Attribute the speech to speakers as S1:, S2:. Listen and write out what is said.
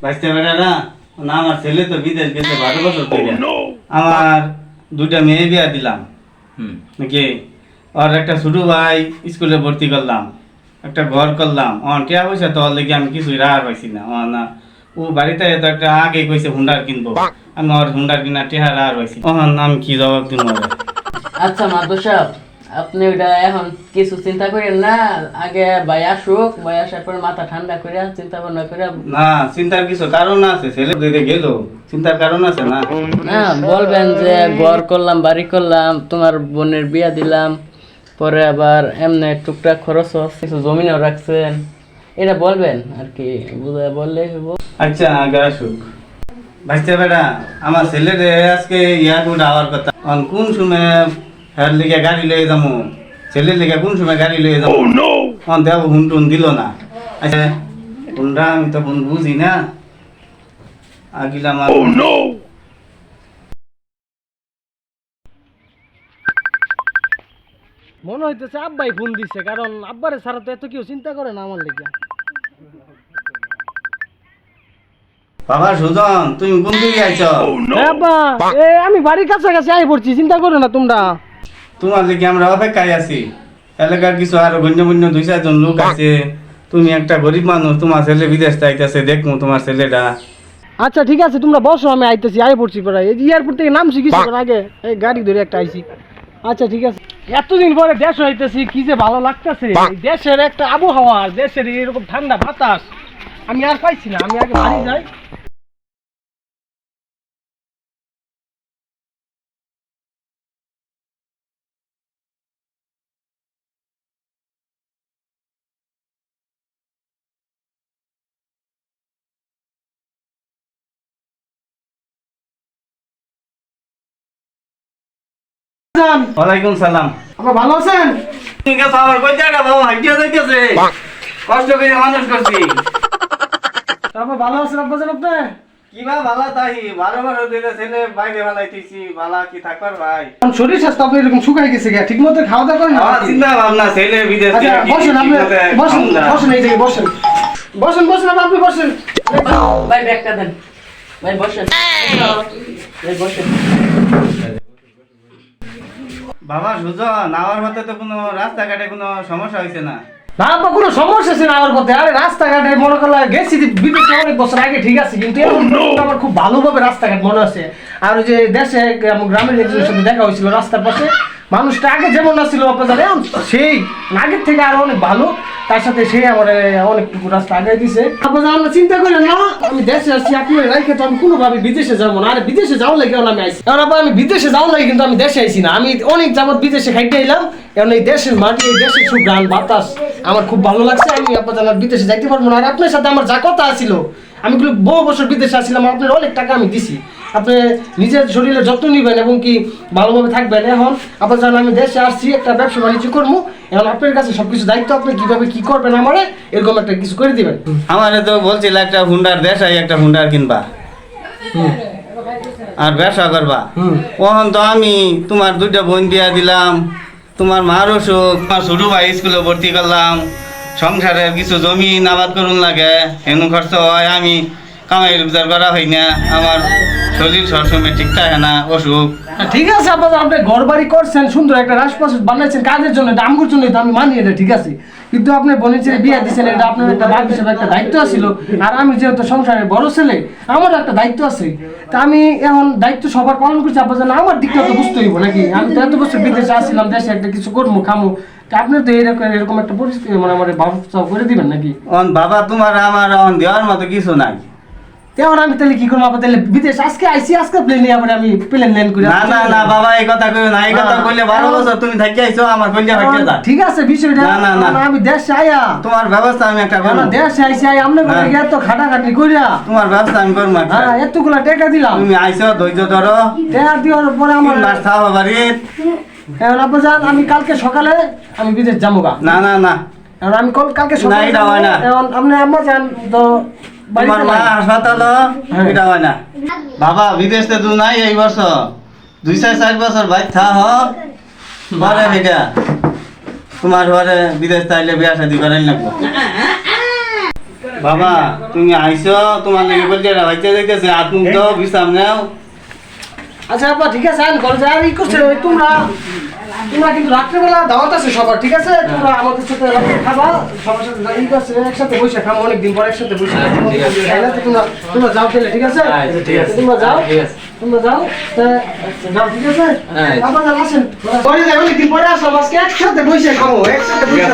S1: বাঁচতে পারে না না, আমার ছেলে তো বিদেশ গেছে 12 বছর ধরে। আমার দুইটা মেয়ে বিয়া দিলাম নাকি, আর একটা ছোট ভাই স্কুলে ভর্তি করলাম, একটা ঘর করলাম। টিয়া পয়সা তো লেগে আমি কিছুই রাহার পাইছি না। না ও বাড়িতে তো একটা আগে কইছে হুন্ডার কিনবো, আমি ওর হুন্ডার কিনা টিহা রাহার পাইছি। নাম কি জবাব দিব?
S2: আচ্ছা মাদুর সাহেব, আপনি ওইটা এখন কিছু চিন্তা করেন না, আগে ভাই আসুক, ভাই আসার পর মাথা ঠান্ডা করে চিন্তা ভাবনা করে।
S1: না, চিন্তার কিছু কারণ আছে, ছেলে দিতে গেল চিন্তার কারণ আছে না।
S2: না বলবেন যে ঘর করলাম, বাড়ি করলাম, তোমার বোনের বিয়া দিলাম, পরে আবার এমনি টুকটাক খরচ কিছু জমিনও রাখছেন, এটা বলবেন আর কি, বুঝে বললে হইব।
S1: আচ্ছা আগে আসুক। ভাইতে বেটা, আমার ছেলের আজকে এয়ারপোর্ট আওয়ার কথা, কোন সময় হের লিগে গাড়ি লয়ে যাবো, ছেলের লিগে কোন সময় গাড়ি লয়ে যাবো, দেব হুন টুন দিল না। আচ্ছা হুনটা আমি তো হুন বুঝি না, আগিলাম
S3: মনে হইতেছে আব্বাই ফোন দিচ্ছে, কারণ আব্বারে ছাড়া তো এত কেউ চিন্তা করে না আমার লেগে।
S1: বাবা সুজন, তুমি কোন দিকে আইছো?
S3: আব্বা, আমি বাড়ির কাছাকাছি আই পড়ছি, চিন্তা করো না তোমরা।
S1: তোমার লিগে আমরা অপেক্ষায় আছি। এলাকার কিছু আরো গণ্য গণ্য 2-4 জন লোক আছে। তুমি একটা গরিব মানুষ, তোমার ছেলে বিদেশ যাইতেছে, দেখবো তোমার ছেলেটা।
S3: আচ্ছা ঠিক আছে, তোমরা বসো, আমি আইতেছি, আই পড়ছি প্রায়। এই এয়ারপোর্ট থেকে নামছি কিছুক্ষণ আগে, এই গাড়ি ধরে একটা আইছি। আচ্ছা ঠিক আছে, এতদিন পরে দেশ হইতেছি, কি যে ভালো লাগতেছে। দেশের একটা আবহাওয়া, দেশের এরকম ঠান্ডা বাতাস আমি আর পাইছি না। আমি আগে বাড়ি যাই।
S1: ওয়ালাইকুম সালাম।
S3: আপনারা ভালো আছেন?
S1: ঠিক আছে, আমার কই জায়গা বাবা হাইটিয়া যাইতেছে, কষ্ট করে মানুষ করছি।
S3: তারপর ভালো আছেন আব্বাজান? আপনি
S1: কি বা ভালা তাই 12 বছর ধরে ছেলে বাইরে ভালাইতেছি, ভালা কি থাকবার ভাই?
S3: শরীর স্বাস্থ্য আপনার এরকম শুকাই গেছে, ঠিক মতো খাওয়া দাওয়া করেন না?
S1: আমার চিন্তা ভাবনা ছেলে বিদেশ
S3: আচ্ছা
S1: থেকে
S3: বসেন, আপনি বসেন, বসেন, এই জায়গায় বসেন, বসেন, বসেন, আপনি বসেন।
S2: ভাই ব্যাগটা দেন, ভাই বসেন, ভাই বসেন।
S1: বাবা সুজন, আমার মতে তো কোনো রাস্তাঘাটে কোনো সমস্যা হয়েছে না?
S3: না আব্বা, কোনো সমস্যা আছে না আমার পথে? আরে রাস্তাঘাটে মনে করলে গেছি বিদেশে অনেক বছর আগে, ঠিক আছে, কিন্তু এখন পর্যন্ত আমার খুব ভালোভাবে রাস্তাঘাট মনে আছে। আর ওই যে দেশে গ্রামের একজনের সাথে দেখা হয়েছিল রাস্তার পাশে, মানুষটা আগে যেমন ছিল আপনার জানেন, সেই আগের থেকে আরো অনেক ভালো। তার সাথে সে আমার অনেকটুকু রাস্তা আগাই দিছে। আপনার আমরা চিন্তা করেন না, আমি দেশে আসছি, আপনি রাইখে তো আমি কোনোভাবে বিদেশে যাবো না। আরে বিদেশে যাওয়া লাগে আমি আইসি, কারণ আবার আমি বিদেশে যাওয়া লাগে, কিন্তু আমি দেশে আইসি না। আমি অনেক যাবত বিদেশে খাইতে এলাম, কারণ এই দেশের মাটি, এই দেশের সুঘ্রাণ বাতাস আমার খুব ভালো লাগছে। আমি আপনার বিদেশে যাইতে পারবো না। আর আপনার সাথে আমার যা কথা ছিল, আমি বহু বছর বিদেশে আসছিলাম, আপনার অনেক টাকা আমি দিছি। আপনি নিজের শরীরের যত্ন নিবেন এবং কি ভালোভাবে থাকবেন। এখন আপনার জানেন আমি দেশে আসছি, একটা ব্যবসা বাণিজ্য করবো, এখন আপনার কাছে সবকিছু দায়িত্ব, আপনি কিভাবে কি করবেন আমারে এরকম একটা কিছু করে দিবেন।
S1: আমারে তো বলছিল একটা হুন্ডার দেশাই একটা হুন্ডার কিনবা আর ব্যবসা করবা। ওখান তো আমি তোমার 2টা বোন বিয়া দিলাম, তোমার মার অসুখ, তোমার ছোট ভাই স্কুলে ভর্তি করলাম, সংসারের কিছু জমি আবাদ করুন লাগে, এমন খরচ হয়, আমি কামাই রোজগার করা হয় না, আমার শরীর সবসময় ঠিক থাকে না, অসুখ।
S3: ঠিক আছে আপনার, আপনি ঘর বাড়ি করছেন, সুন্দর একটা রাজপাশ বানাইছেন কাজের জন্য, এটা আমগুর জন্য, তো আমি মানি, এটা ঠিক আছে। কিন্তু আপনি বোনের ছেলে বিয়ে দিচ্ছেন, এটা আপনার একটা বাপ হিসেবে একটা দায়িত্ব ছিল। আর আমি যেহেতু সংসারের বড় ছেলে, আমার একটা দায়িত্ব আছে। তা আমি এখন দায়িত্ব সবার পালন করছি, আপনার জন্য আমার দিকটা তো বুঝতে হইব নাকি। আমি তো এত বছর বিদেশে আসছিলাম, দেশে একটা কিছু করবো খামো, আপনি তো এরকম একটা পরিস্থিতি মানে আমার ব্যবস্থা করে দিবেন নাকি?
S1: বাবা তোমার আমার দেওয়ার মতো কিছু নাই।
S3: এখন আমি তাহলে কি করবো? আপনার তাহলে বিদেশ আজকে আইসি, আজকে প্লেনে আবার আমি প্লেন ল্যান্ড করি?
S1: না না না বাবা, এই কথা কইও না, এই কথা কইলে 12 বছর তুমি থাকি আইছো, আমার কইলে ভাগ্য দা।
S3: ঠিক আছে, বিষয়টা
S1: না না না,
S3: আমি দেশে আয়া
S1: তোমার ব্যবস্থা আমি একটা করব।
S3: না দেশে আইসি, আমনে করে এত খাটাখাটি কইরা
S1: তোমার ব্যবস্থা আমি করব একটা।
S3: হ্যাঁ, এতগুলা টাকা দিলাম,
S1: তুমি আইছো, ধৈর্য ধরো,
S3: টাকা দেওয়ার পরে আমার
S1: 3 মাস থাকো বাড়ি।
S3: এখন আপনি জান, আমি কালকে সকালে আমি বিদেশ যাবো গা।
S1: না না না,
S3: এখন আমি কালকে
S1: না,
S3: সকালে
S1: এটা হয় না।
S3: এখন আপনি আম্মা যান তো
S1: তোমার মা হাসপাতাল, এটা হয় না। বাবা বিদেশে তুই নাই এই বছর, 2-4 বছর বাইক থাক পরে এটা তোমার ঘরে বিদেশ তাইলে বিয়া শাদি করাই লাগবো। বাবা তুমি আইছো তোমার লেগে বলতে হইতে যাইতেছে আর তুমি তো বিশ্রাম নাও।
S3: আচ্ছা আপা ঠিক আছে আমি ঘরে যাই। আর ই করছে ওই তোমরা কিন্তু রাত্রেবেলা দাওয়াত আছে সবার, ঠিক আছে? তোমরা আমাদের সাথে রাত্রে খাবা, সবার সাথে ই করছে একসাথে বসে খাবো, অনেকদিন পর একসাথে বসে খাইলে তো তোমরা যাও তাহলে, ঠিক আছে? তোমরা যাও, তোমরা যাও যাও, ঠিক আছে? আপনারা আসেন ঘরে যাই, অনেকদিন পরে আসো, আজকে একসাথে বসে খাবো, একসাথে বসে